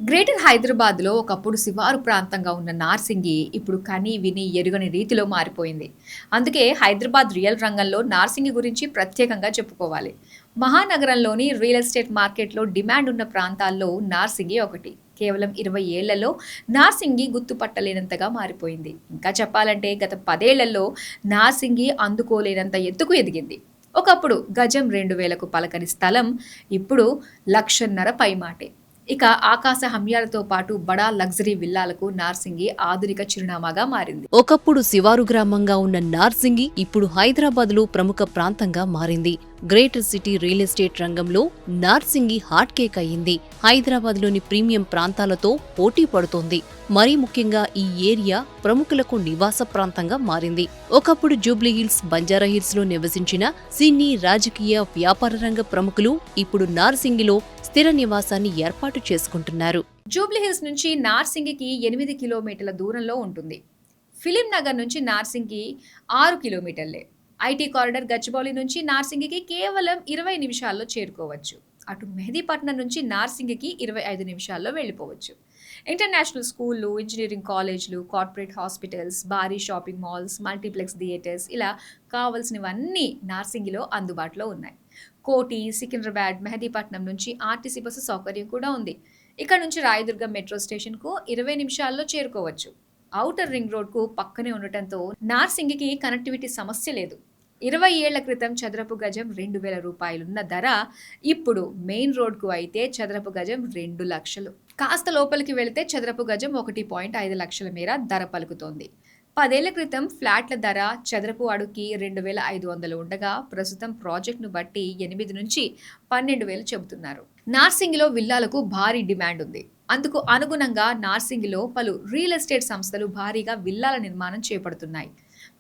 Greater హైదరాబాద్‌లో ఒకప్పుడు శివారు ప్రాంతంగా ఉన్న నార్సింగి ఇప్పుడు కని, విని, ఎరుగని రీతిలో మారిపోయింది. అందుకే హైదరాబాద్ రియల్ రంగంలో నార్సింగి గురించి ప్రత్యేకంగా చెప్పుకోవాలి. మహానగరంలోని రియల్ ఎస్టేట్ మార్కెట్‌లో డిమాండ్ ఉన్న ప్రాంతాల్లో నార్సింగి ఒకటి. కేవలం 20 ఏళ్లలో నార్సింగి గుర్తుపట్టలేనంతగా మారిపోయింది. ఇంకా చెప్పాలంటే గత 10 ఏళ్లలో నార్సింగి అందుకోలేనంత ఎత్తుకు ఎదిగింది. ఒకప్పుడు గజం 2000కు పలకని స్థలం ఇప్పుడు 1,50,000 పైమాటే. ఇక ఆకాశ హమ్యాలతో పాటు బడా లగ్జరీ విల్లాలకు నార్సింగి ఆధునిక చిరునామాగా మారింది. ఒకప్పుడు శివారు గ్రామంగా ఉన్న నార్సింగి ఇప్పుడు హైదరాబాద్లో ప్రముఖ ప్రాంతంగా మారింది. గ్రేటర్ సిటీ రియల్ ఎస్టేట్ రంగంలో నార్సింగి హాట్ కేక్ అయింది. హైదరాబాద్లోని ప్రీమియం ప్రాంతాలతో పోటీ పడుతోంది. మరీ ముఖ్యంగా ఈ ఏరియా ప్రముఖులకు నివాస ప్రాంతంగా మారింది. ఒకప్పుడు జూబ్లీహిల్స్, బంజారాహిల్స్ లో నివసించిన సినీ, రాజకీయ, వ్యాపార రంగ ప్రముఖులు ఇప్పుడు నార్సింగిలో స్థిర నివాసాన్ని ఏర్పాటు చేసుకుంటున్నారు. జూబ్లీహిల్స్ నుంచి నార్సింగికి 8 కిలోమీటర్ల దూరంలో ఉంటుంది. ఫిలిం నగర్ నుంచి నార్సింగి 6 కిలోమీటర్లే. ఐటీ కారిడార్ గచ్చిబౌలి నుంచి నార్సింగికి కేవలం 20 నిమిషాల్లో చేరుకోవచ్చు. అటు మెహదీపట్నం నుంచి నార్సింగికి 25 నిమిషాల్లో వెళ్ళిపోవచ్చు. ఇంటర్నేషనల్ స్కూళ్ళు, ఇంజనీరింగ్ కాలేజీలు, కార్పొరేట్ హాస్పిటల్స్, భారీ షాపింగ్ మాల్స్, మల్టీప్లెక్స్ థియేటర్స్ ఇలా కావలసినవన్నీ నార్సింగిలో అందుబాటులో ఉన్నాయి. కోటి, సికింద్రాబాద్, మెహదీపట్నం నుంచి ఆర్టీసీ బస్సు సౌకర్యం కూడా ఉంది. ఇక్కడ నుంచి రాయదుర్గం మెట్రో స్టేషన్కు 20 నిమిషాల్లో చేరుకోవచ్చు. ఔటర్ రింగ్ రోడ్కు పక్కనే ఉండటంతో నార్సింగికి కనెక్టివిటీ సమస్య లేదు. 20 ఏళ్ల క్రితం చదరపు గజం 2,000 రూపాయలున్న ధర ఇప్పుడు మెయిన్ రోడ్కు అయితే చదరపు గజం 2 లక్షలు. కాస్త లోపలికి వెళితే చదరపు గజం 1.5 లక్షల మేర ధర పలుకుతోంది. 10 ఏళ్ల క్రితం ఫ్లాట్ల ధర చదరపు అడుగుకి 2,500 ఉండగా ప్రస్తుతం ప్రాజెక్టును బట్టి 8 నుంచి 12,000 చెబుతున్నారు. నార్సింగిలో విల్లాలకు భారీ డిమాండ్ ఉంది. అందుకు అనుగుణంగా నార్సింగిలో పలు రియల్ ఎస్టేట్ సంస్థలు భారీగా విల్లాల నిర్మాణం చేపడుతున్నాయి.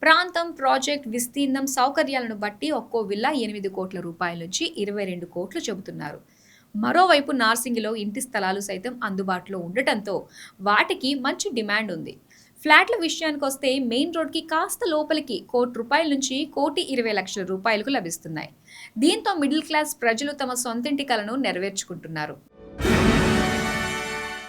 ప్రాంతం, ప్రాజెక్ట్ విస్తీర్ణం, సౌకర్యాలను బట్టి ఒక్కో విల్లా 8 కోట్ల రూపాయల నుంచి 22 కోట్లు చెబుతున్నారు. మరోవైపు నార్సింగిలో ఇంటి స్థలాలు సైతం అందుబాటులో ఉండటంతో వాటికి మంచి డిమాండ్ ఉంది. ఫ్లాట్ల విషయానికొస్తే మెయిన్ రోడ్కి కాస్త లోపలికి ₹1,00,00,000 నుంచి ₹1,20,00,000 లభిస్తున్నాయి. దీంతో మిడిల్ క్లాస్ ప్రజలు తమ సొంతింటి కలను నెరవేర్చుకుంటున్నారు.